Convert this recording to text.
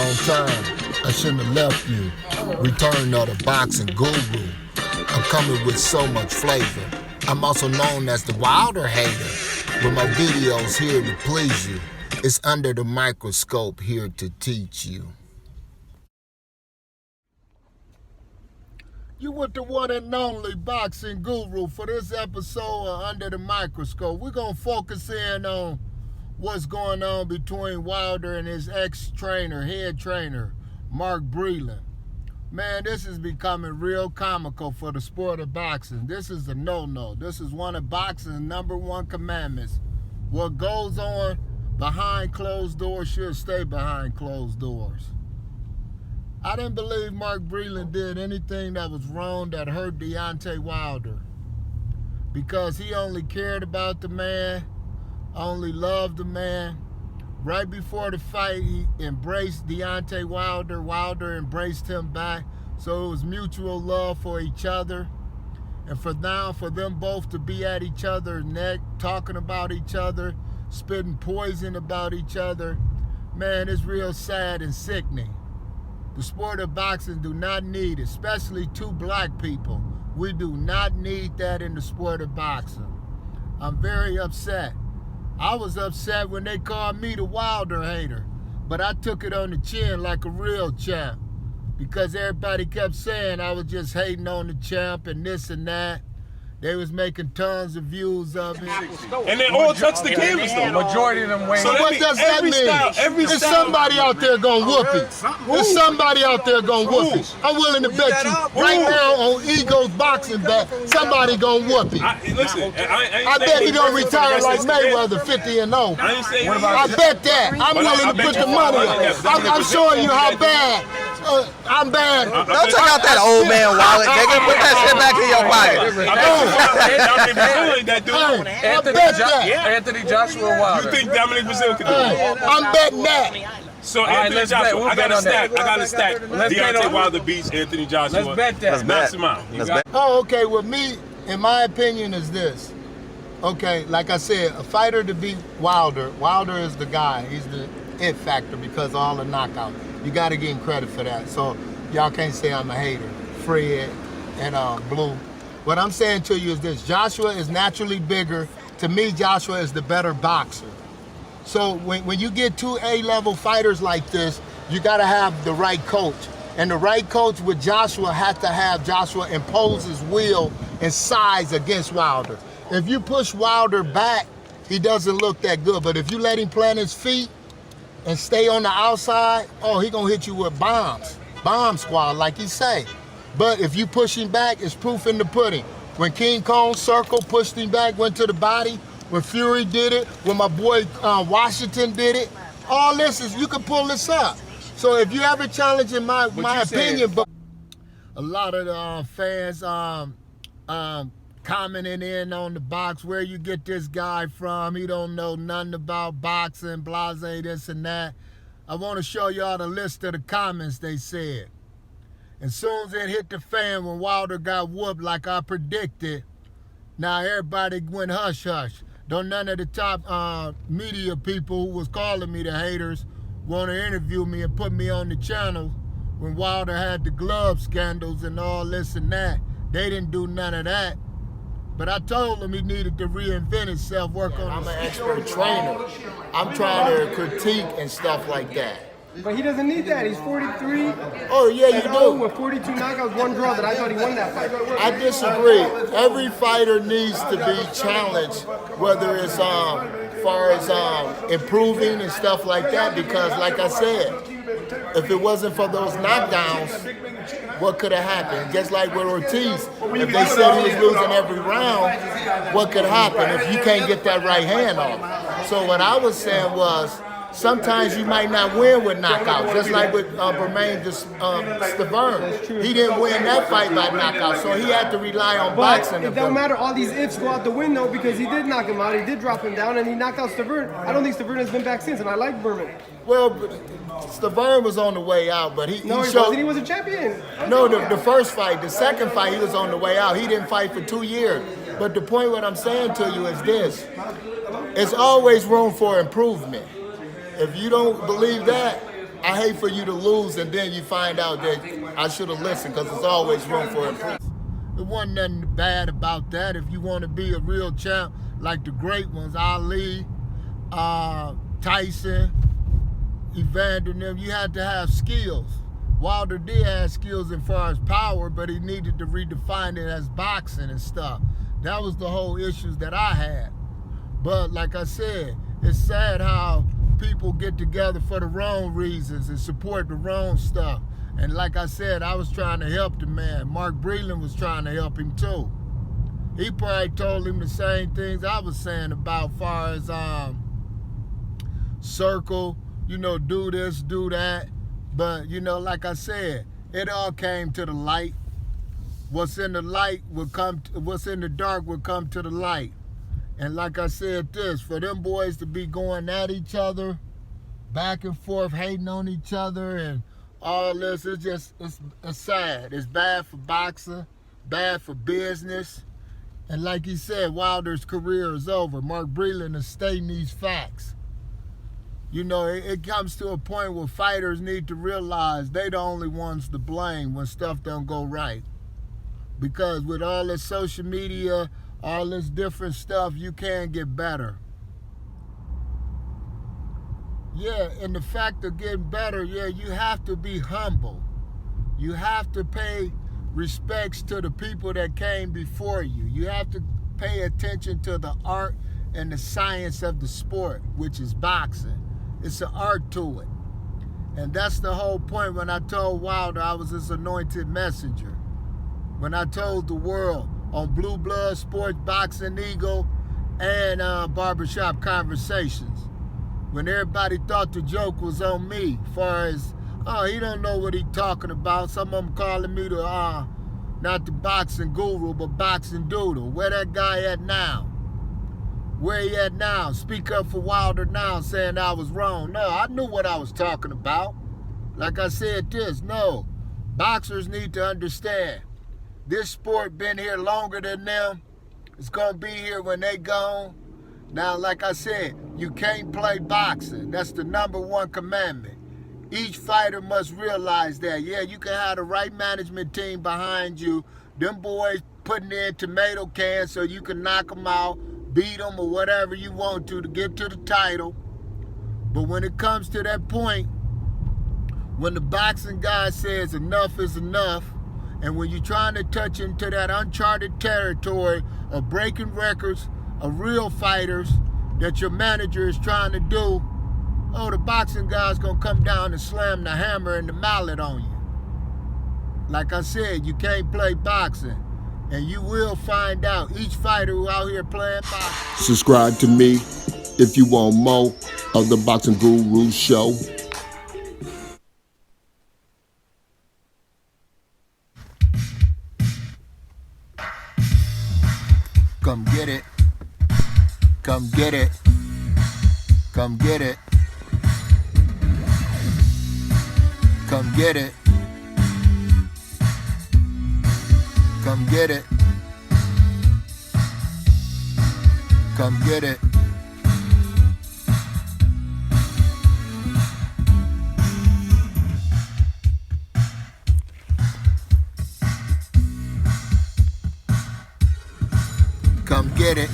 Wrong time, I shouldn't have left you. Return of the boxing guru. I'm coming with so much flavor. I'm also known as the Wilder hater. With my videos here to please you. It's under the microscope here to teach you. You with the one and only boxing guru for this episode of Under the Microscope. We're going to focus in on what's going on between Wilder and his ex-trainer, head trainer, Mark Breland. Man, this is becoming real comical for the sport of boxing. This is a no-no. This is one of boxing's #1 commandments. What goes on behind closed doors should stay behind closed doors. I didn't believe Mark Breland did anything that was wrong that hurt Deontay Wilder, because he only cared about the man, only loved the man. Right before the fight, he embraced Deontay Wilder. Wilder embraced him back. So it was mutual love for each other. And for them both to be at each other's neck, talking about each other, spitting poison about each other, man, it's real sad and sickening. The sport of boxing do not need, especially two black people, we do not need that in the sport of boxing. I'm very upset. I was upset when they called me the Wilder hater, but I took it on the chin like a real champ, because everybody kept saying I was just hating on the champ and this and that. They was making tons of views of it. And they all touched the canvas though. Majority of them win. So what does that mean? There's somebody out there gonna whoop it. There's somebody out there gonna whoop it. I'm willing to bet you right now on Eagles boxing bet, somebody gonna whoop it. I bet he don't retire like Mayweather, 50-0. I bet that. I'm willing to put the money up. I'm showing you how bad. I'm bad. Don't check out that old man wallet. They can put that shit back in your pocket. Anthony Joshua Wilder. You think Dominic Brazil can do it? I'm betting that. So Anthony Joshua, I got a stack. Deontay Wilder beats Anthony Joshua. Let's bet that. Knocks him out. Oh, okay. Well, me, in my opinion, is this. Okay, like I said, a fighter to beat Wilder. Wilder is the guy. He's the it factor because of all the knockouts. You got to give him credit for that. So y'all can't say I'm a hater. Fred and Blue. What I'm saying to you is this. Joshua is naturally bigger. To me, Joshua is the better boxer. So when you get two A-level fighters like this, you got to have the right coach. And the right coach with Joshua has to have Joshua impose his will and size against Wilder. If you push Wilder back, he doesn't look that good. But if you let him plant his feet and stay on the outside, oh, he gonna hit you with bombs. Bomb squad, like he say. But if you push him back, it's proof in the pudding. When King Kong Circle pushed him back, went to the body, when Fury did it, when my boy Washington did it, all this is, you can pull this up. So if you ever challenge in my opinion, but a lot of the fans commenting in on the box, where you get this guy from, he don't know nothing about boxing, blase, this and that. I want to show y'all the list of the comments they said. As soon as it hit the fan when Wilder got whooped like I predicted, now everybody went hush-hush. Don't none of the top media people who was calling me the haters want to interview me and put me on the channel when Wilder had the glove scandals and all this and that. They didn't do none of that. But I told him he needed to reinvent himself, work on I'm an expert trainer. I'm trying to critique and stuff like that. But he doesn't need that. He's 43. Oh, yeah, you do. With 42 knockouts, 1 draw that I thought he won that fight. I disagree. Every fighter needs to be challenged, whether it's far as improving and stuff like that, because like I said, if it wasn't for those knockdowns, what could have happened? Just like with Ortiz, if they said he was losing every round, what could happen if you can't get that right hand off? So what I was saying was, sometimes you might not win with knockouts, just like with Breland Stavern. He didn't win that fight by knockout, so he had to rely on boxing. It don't matter, all these ifs go out the window because he did knock him out, he did drop him down, and he knocked out Stavern. I don't think Stavern has been back since, and I like Berman. Well, Stavern was on the way out, but he wasn't. He was a champion. No, the first fight, the second fight, he was on the way out. He didn't fight for 2 years. But the point what I'm saying to you is this. It's always room for improvement. If you don't believe that, I hate for you to lose and then you find out that I should have listened, because there's always room for improvement. There wasn't nothing bad about that. If you want to be a real champ like the great ones, Ali, Tyson, Evander, them, you had to have skills. Wilder did have skills as far as power, but he needed to redefine it as boxing and stuff. That was the whole issues that I had. But like I said, it's sad how people get together for the wrong reasons and support the wrong stuff. And like I said, I was trying to help the man. Mark Breland was trying to help him too. He probably told him the same things I was saying about far as circle, you know, do this, do that. But, you know, like I said, it all came to the light. What's in the light will come, what's in the dark will come to the light. And like I said this, for them boys to be going at each other, back and forth, hating on each other and all this, it's just, it's sad. It's bad for boxing, bad for business. And like he said, Wilder's career is over. Mark Breland is stating these facts. You know, it comes to a point where fighters need to realize they the only ones to blame when stuff don't go right. Because with all this social media, all this different stuff, you can get better. Yeah, and the fact of getting better, yeah, you have to be humble. You have to pay respects to the people that came before you. You have to pay attention to the art and the science of the sport, which is boxing. It's an art to it. And that's the whole point when I told Wilder I was his anointed messenger. When I told the world on Blue Blood Sports, Boxing Eagle, and Barbershop Conversations, when everybody thought the joke was on me, far as, oh, he don't know what he talking about. Some of them calling me the, not the boxing guru, but boxing doodle. Where that guy at now? Where he at now? Speak up for Wilder now, saying I was wrong. No, I knew what I was talking about. Like I said this, no. Boxers need to understand. This sport been here longer than them. It's gonna be here when they gone. Now, like I said, you can't play boxing. That's the #1 commandment. Each fighter must realize that. Yeah, you can have the right management team behind you. Them boys putting in tomato cans so you can knock them out, beat them or whatever you want to get to the title. But when it comes to that point, when the boxing guy says enough is enough, and when you're trying to touch into that uncharted territory of breaking records of real fighters that your manager is trying to do, oh, the boxing guy's gonna come down and slam the hammer and the mallet on you. Like I said, you can't play boxing. And you will find out, each fighter who out here playing boxing. Subscribe to me if you want more of the Boxing Guru Show. Come get it. Come get it. Come get it. Come get it. Come get it. Come get it. Come get it.